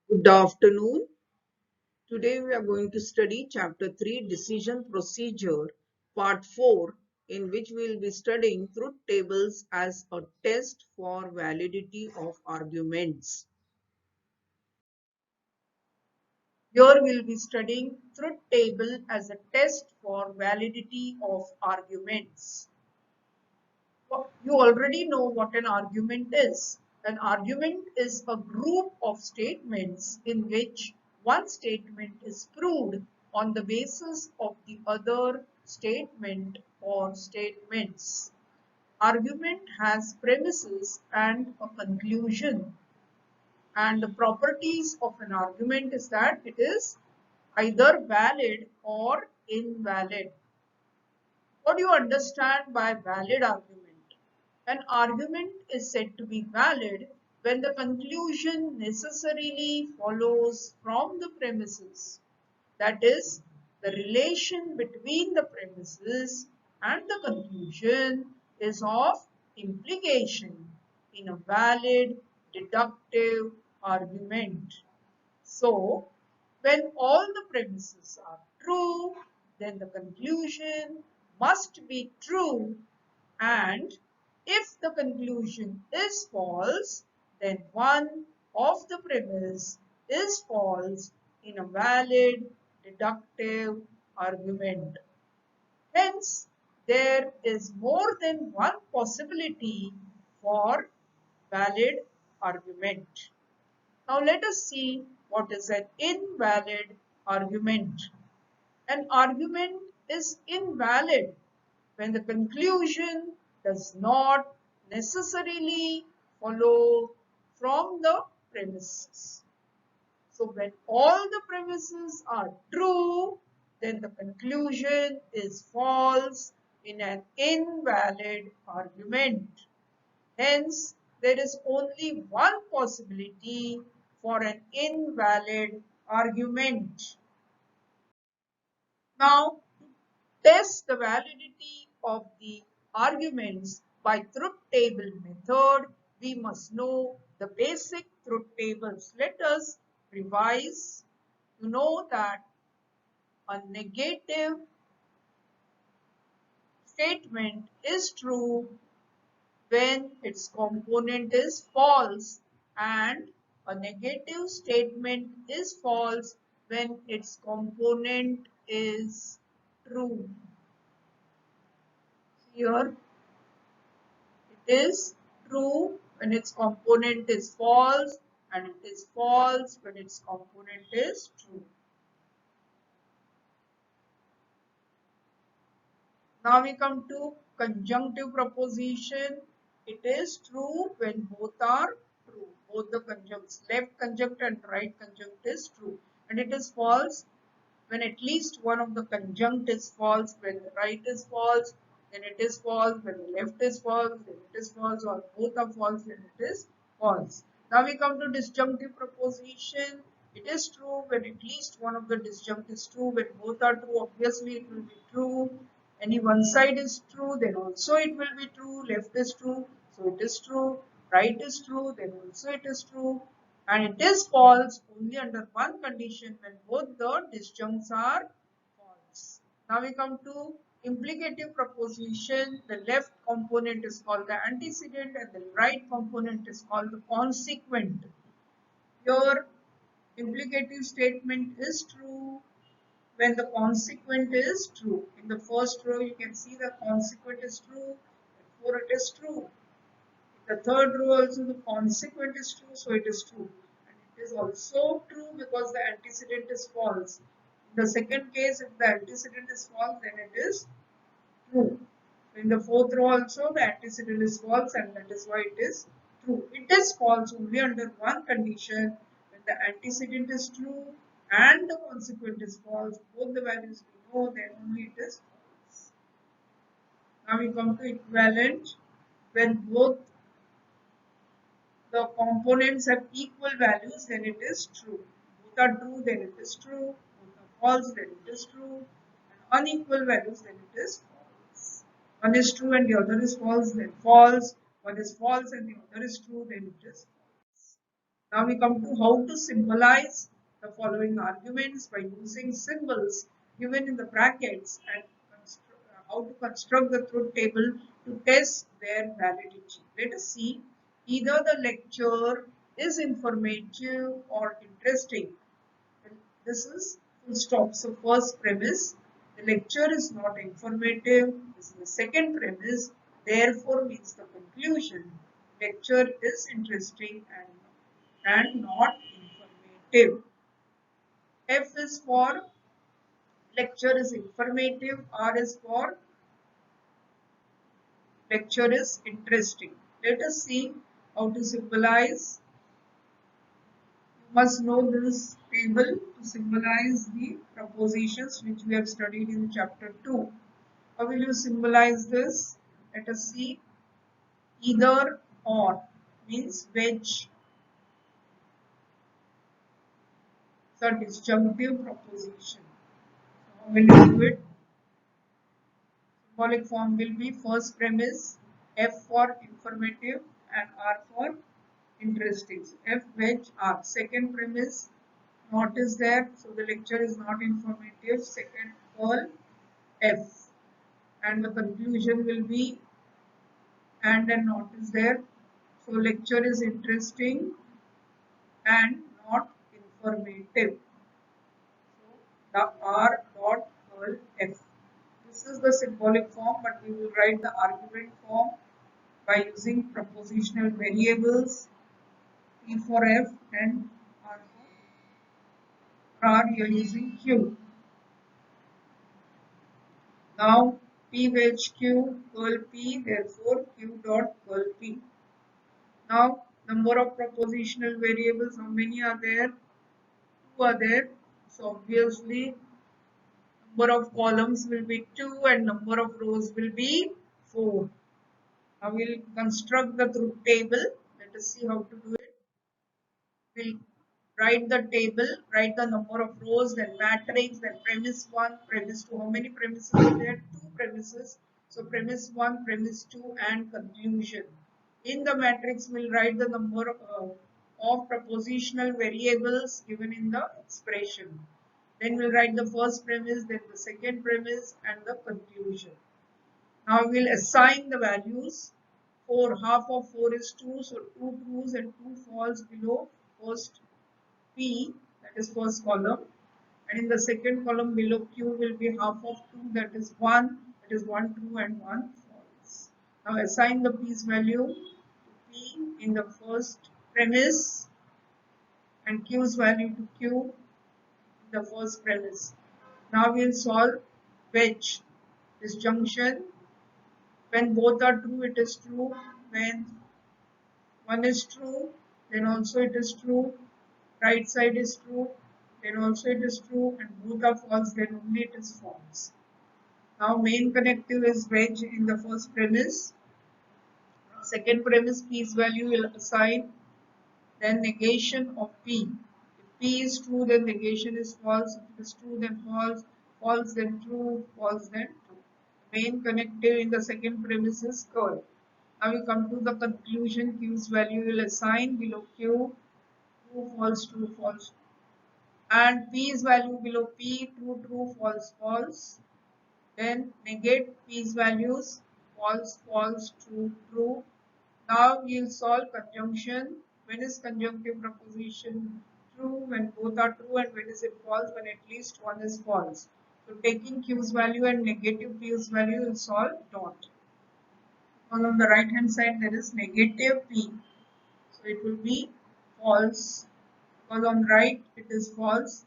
Good afternoon. Today we are going to study Chapter 3 Decision Procedure Part 4, in which we will be studying truth tables as a test for validity of arguments. Here we will be studying truth table as a test for validity of arguments. You already know what an argument is. An argument is a group of statements in which one statement is proved on the basis of the other statement or statements. Argument has premises and a conclusion. And the properties of an argument is that it is either valid or invalid. What do you understand by valid argument? An argument is said to be valid when the conclusion necessarily follows from the premises. That is, the relation between the premises and the conclusion is of implication in a valid deductive argument. So, when all the premises are true, then the conclusion must be true, and if the conclusion is false, then one of the premise is false in a valid deductive argument. Hence, there is more than one possibility for valid argument. Now let us see what is an invalid argument. An argument is invalid when the conclusion does not necessarily follow from the premises. So when all the premises are true, then the conclusion is false in an invalid argument. Hence, there is only one possibility for an invalid argument. Now, to test the validity of the arguments by truth table method, we must know the basic truth tables. Let us revise to know that a negative statement is true when its component is false, and a negative statement is false when its component is true. Here it is true when its component is false, and it is false when its component is true. Now we come to conjunctive proposition. It is true when both are true. Both the conjuncts, left conjunct and right conjunct is true. And it is false when at least one of the conjunct is false. When the right is false, then it is false. When the left is false, then it is false. Or both are false, then it is false. Now we come to disjunctive proposition. It is true when at least one of the disjunct is true. When both are true, obviously it will be true. Any one side is true, then also it will be true. Left is true, so it is true. Right is true, then also it is true. And it is false only under one condition, when both the disjuncts are false. Now we come to implicative proposition. The left component is called the antecedent and the right component is called the consequent. Your implicative statement is true when the consequent is true. In the first row, you can see the consequent is true, therefore it is true. In the third row also the consequent is true, so it is true. And it is also true because the antecedent is false. In the second case, if the antecedent is false, then it is true. In the fourth row also the antecedent is false, and that is why it is true. It is false only under one condition, when the antecedent is true and the consequent is false. Both the values we know, then only it is false. Now we come to equivalent. When both the components have equal values, then it is true. Both are true, then it is true. Both are false, then it is true. And unequal values, then it is false. One is true and the other is false, then false. One is false and the other is true, then it is false. Now we come to how to symbolize the following arguments by using symbols given in the brackets and how to construct the truth table to test their validity. Let us see, either the lecture is informative or interesting. This is full stop. So first premise, the lecture is not informative. This is the second premise, therefore means the conclusion. Lecture is interesting and not informative. F is for lecture is informative. R is for lecture is interesting. Let us see how to symbolize. You must know this table to symbolize the propositions which we have studied in chapter 2. How will you symbolize this? Let us see. Either or means which. It's a disjunctive proposition. So how will you do it? Symbolic form will be first premise, F for informative and R for interesting. So F, which, R. Second premise, not is there, so the lecture is not informative. Second call, F. And the conclusion will be and not is there. So lecture is interesting and not informative. So the R dot curl F. This is the symbolic form, but we will write the argument form by using propositional variables P for F and R for R. You are using Q. Now P wedge Q curl P, therefore Q dot curl P. Now number of propositional variables, how many are there? Two are there. So obviously number of columns will be 2 and number of rows will be 4. Now we'll construct the truth table. Let us see how to do it. We'll write the table, write the number of rows, then matrix, then premise 1, premise 2. How many premises are there? 2 premises. So premise 1, premise 2 and conclusion. In the matrix, we'll write the number of propositional variables given in the expression. Then we'll write the first premise, then the second premise and the conclusion. Now we'll assign the values. 4, half of 4 is 2, so 2 trues and 2 false below first P, that is first column, and in the second column below Q will be half of 2, that is 1, that is 1 true and 1 false. Now assign the P's value to P in the first premise and Q's value to Q in the first premise. Now we'll solve wedge disjunction. When both are true, it is true. When one is true, then also it is true. Right side is true, then also it is true, and both are false, then only it is false. Now main connective is wedge in the first premise. Second premise, P's value will assign, then negation of P. If P is true, then negation is false. If it is true, then false. False, then true. False, then true. Main connective in the second premise is curl. Now we come to the conclusion. Q's value will assign below Q. True, false, true, false. And P's value below P, true, true, false, false. Then negate P's values, false, false, true, true. Now we'll solve conjunction. When is conjunctive proposition true? When both are true. And when is it false? When at least one is false. So taking Q's value and negative P's value, will solve dot. And on the right hand side there is negative P. So it will be false. Because on right it is false.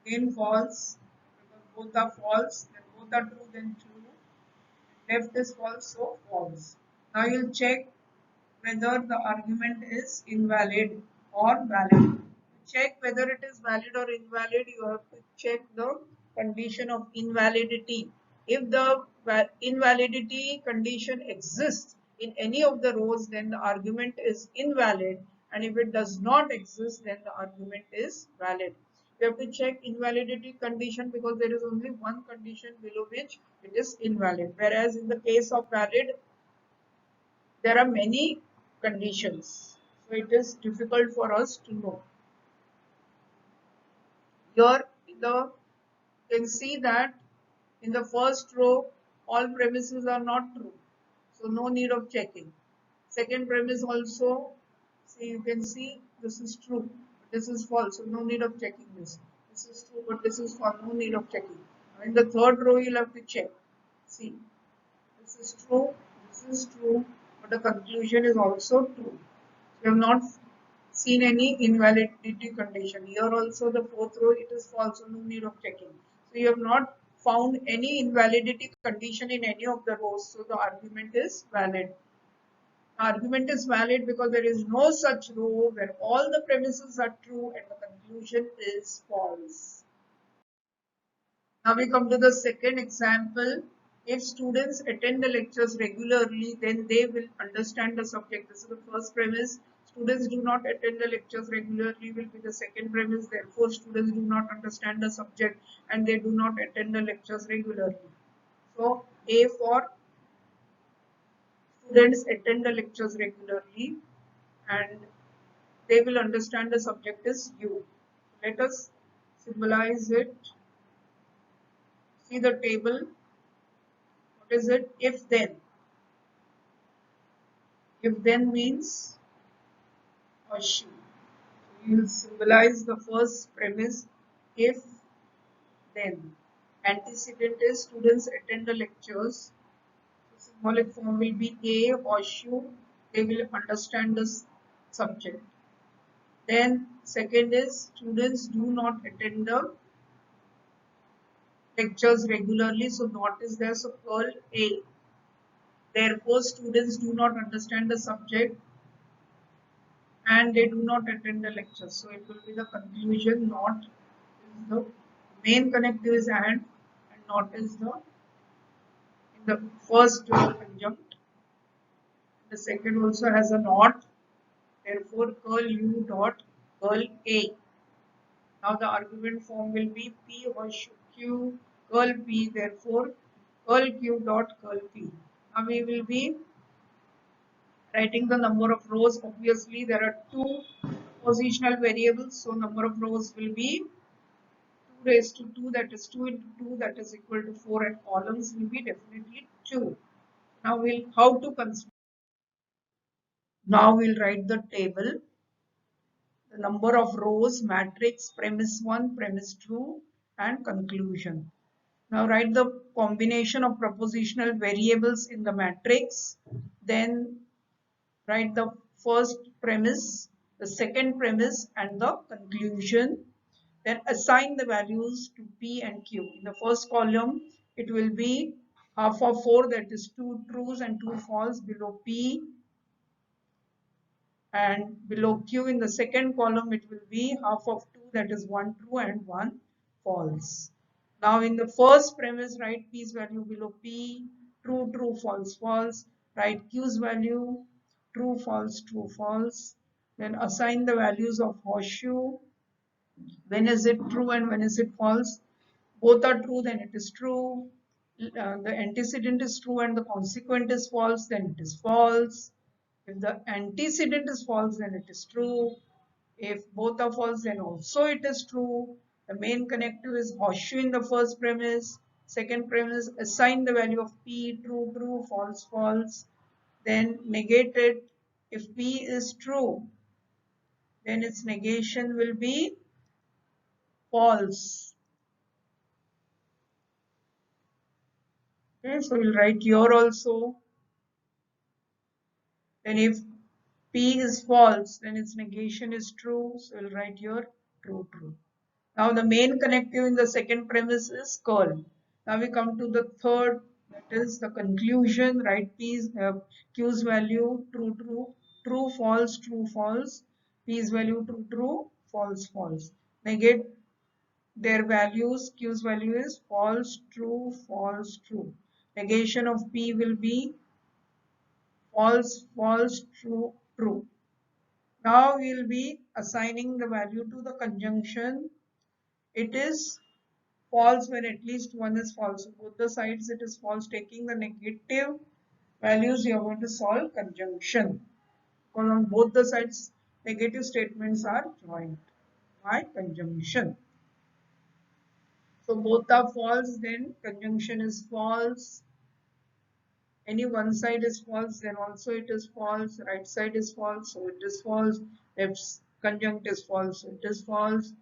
Again false, because both are false, then both are true, then true. Left is false, so false. Now you'll check whether the argument is invalid or valid. To check whether it is valid or invalid, you have to check the condition of invalidity. If the invalidity condition exists in any of the rows, then the argument is invalid, and if it does not exist, then the argument is valid. You have to check invalidity condition because there is only one condition below which it is invalid, whereas in the case of valid there are many conditions. So it is difficult for us to know. Here you can see that in the first row all premises are not true. So no need of checking. Second premise also, see you can see this is true, this is false, so no need of checking this. This is true, but this is false, no need of checking. In the third row, you'll have to check. See, this is true, this is true, but the conclusion is also true. We have not seen any invalidity condition. Here also the fourth row, it is false, so no need of checking. So you have not found any invalidity condition in any of the rows, so the argument is valid. Argument is valid because there is no such row where all the premises are true and the conclusion is false. Now we come to the second example. If students attend the lectures regularly, then they will understand the subject. This is the first premise. Students do not attend the lectures regularly will be the second premise. Therefore, students do not understand the subject and they do not attend the lectures regularly. So, A for students attend the lectures regularly and they will understand the subject is you. Let us symbolize it. See the table. What is it? If then. If then means or should. We will symbolize the first premise. If then. Antecedent is students attend the lectures. The symbolic form will be A or should. They will understand the subject. Then second is students do not attend the lectures regularly, so not is there, so curl A. Therefore, students do not understand the subject and they do not attend the lectures. So it will be the conclusion, not is the main connective is and not is the in the first conjunct. The second also has a not. Therefore, curl U dot curl A. Now the argument form will be P or Q curl P. Therefore, curl Q dot curl P. Now we will be writing the number of rows. Obviously, there are two positional variables, so number of rows will be 2 raised to 2, that is 2 into 2, that is equal to 4, and columns will be definitely 2. Now we'll how to consider. Now we'll write the table. The number of rows, matrix, premise 1, premise 2, and conclusion. Now write the combination of propositional variables in the matrix. Then write the first premise, the second premise, and the conclusion. Then assign the values to P and Q. In the first column, it will be half of 4, that is 2 trues and 2 false below P, and below Q in the second column it will be half of 2, that is 1 true and 1 false. Now in the first premise, write P's value below P, true, true, false, false. Write Q's value, true, false, true, false. Then assign the values of horseshoe. When is it true and when is it false? Both are true, then it is true. The antecedent is true and the consequent is false, then it is false. If the antecedent is false, then it is true. If both are false, then also it is true. The main connective is horseshoe in the first premise. Second premise, assign the value of P, true, true, false, false. Then negate it. If P is true, then its negation will be false. Okay, so we'll write here also. Then if P is false, then its negation is true. So we'll write here true, true. Now the main connective in the second premise is curl. Now we come to the third, that is the conclusion. Write P's, Q's value true, true, true, false, true, false. P's value true, true, false, false. Negate their values. Q's value is false, true, false, true. Negation of P will be false, false, true, true. Now we will be assigning the value to the conjunction. It is false when at least one is false. So both the sides it is false. Taking the negative values, you are going to solve conjunction. Because on both the sides Negative statements are joined by conjunction. So both are false, then conjunction is false. Any one side is false, then also it is false. Right side is false, so it is false. If conjunct is false, so it is false.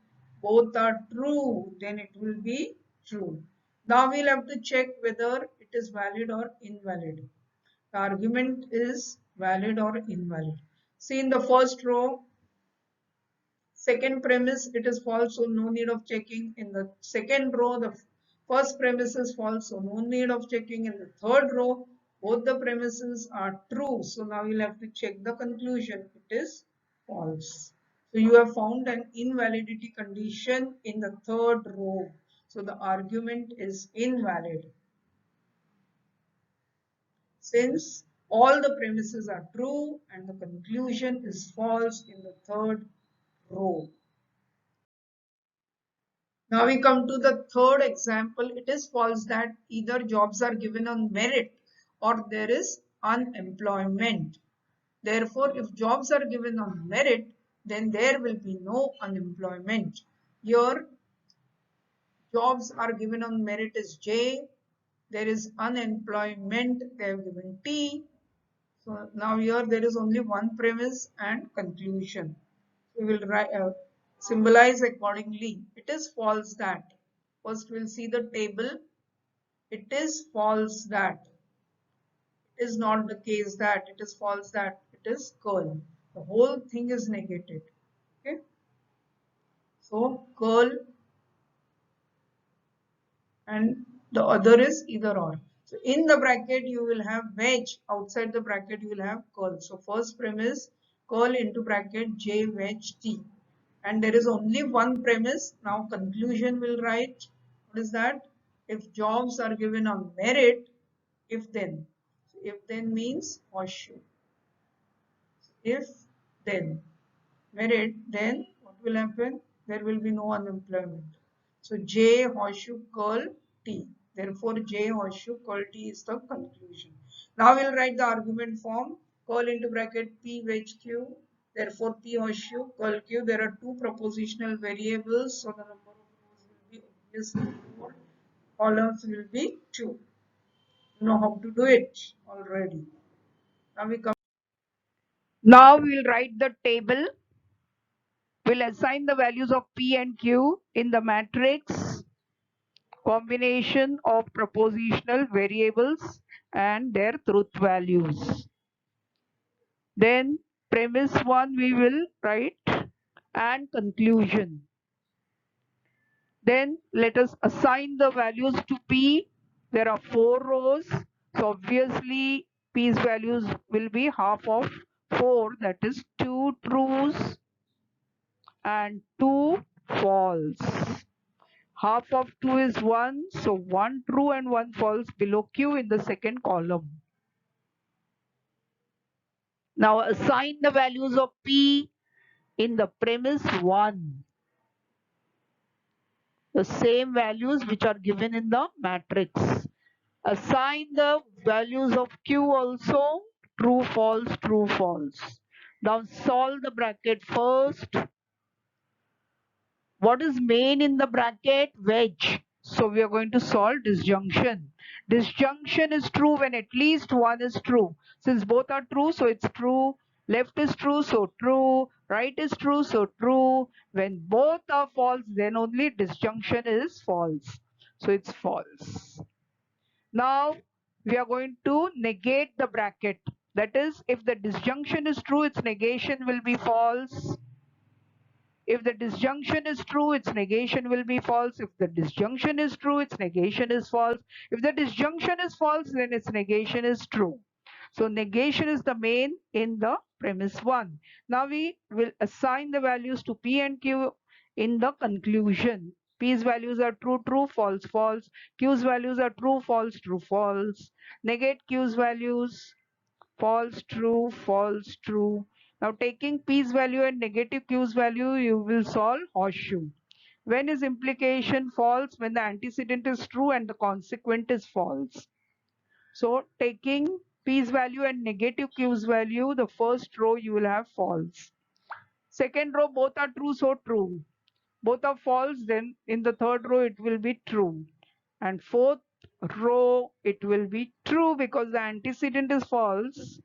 Both are true, then it will be true. Now we'll have to check whether it is valid or invalid. The argument is valid or invalid. See in the first row, second premise it is false, so no need of checking. In the second row, the first premise is false, so no need of checking. In the third row, both the premises are true, so now we'll have to check the conclusion. It is false. So you have found an invalidity condition in the third row, so the argument is invalid. Since all the premises are true and the conclusion is false in the third row. Now we come to the third example. It is false that either jobs are given on merit or there is unemployment. Therefore, if jobs are given on merit, then there will be no unemployment. Here, jobs are given on merit is J. There is unemployment, they have given T. So now here there is only one premise and conclusion. We will symbolize accordingly. It is false that. First we'll see the table. It is false that. It is not the case that. It is false that. It is curl. The whole thing is negated. Okay. So curl and the other is either or. So in the bracket you will have wedge, outside the bracket you will have curl. So first premise, curl into bracket J wedge T, and there is only one premise. Now conclusion will write, what is that? If jobs are given on merit, if then. So if then means horseshoe. If then merit, then what will happen? There will be no unemployment. So J horseshoe curl T. Therefore, J horseshoe curl T is the conclusion. Now we'll write the argument form. Curl into bracket P wedge Q. Therefore, P horseshoe curl Q. There are two propositional variables. So the number of rows will be obviously 4. Columns will be 2. You know how to do it already. Now we come. Now we will write the table. We'll assign the values of P and Q in the matrix combination of propositional variables and their truth values. Then premise 1 we will write and conclusion. Then let us assign the values to P. There are 4 rows. So obviously P's values will be half of 4, that is 2 trues and 2 false. Half of 2 is 1, so 1 true and 1 false below Q in the second column. Now assign the values of P in the premise 1. The same values which are given in the matrix. Assign the values of Q also, true, false, true, false. Now solve the bracket first. What is main in the bracket? Wedge. So we are going to solve disjunction. Disjunction is true when at least one is true. Since both are true, so it's true. Left is true, so true. Right is true, so true. When both are false, then only disjunction is false. So it's false. Now we are going to negate the bracket. That is, if the disjunction is true, its negation will be false. If the disjunction is true, its negation will be false. If the disjunction is true, its negation is false. If the disjunction is false, then its negation is true. So negation is the main in the premise 1. Now we will assign the values to P and Q in the conclusion. P's values are true, true, false, false. Q's values are true, false, true, false. Negate Q's values. False, true, false, true. Now taking P's value and negative Q's value, you will solve horseshoe. When is implication false? When the antecedent is true and the consequent is false. So taking P's value and negative Q's value, the first row you will have false. Second row both are true, so true. Both are false, then in the third row it will be true. And fourth row it will be true because the antecedent is false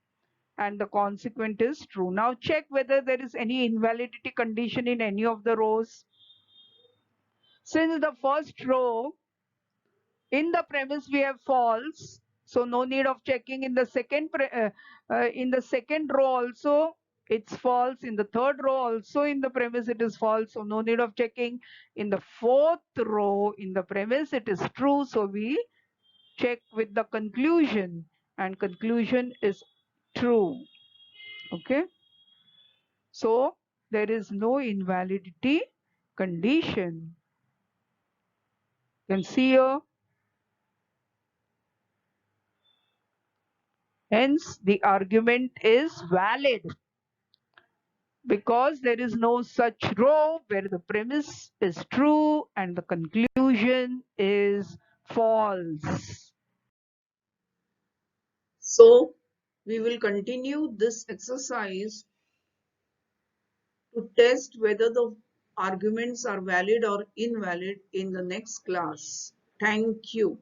and the consequent is true. Now check whether there is any invalidity condition in any of the rows. Since the first row in the premise we have false, so no need of checking. In the second row also it's false. In the third row also in the premise it is false, so no need of checking. In the fourth row in the premise it is true, so we check with the conclusion, and conclusion is true. Okay, so there is no invalidity condition. You can see here. Hence, the argument is valid because there is no such row where the premise is true and the conclusion is false. So we will continue this exercise to test whether the arguments are valid or invalid in the next class. Thank you.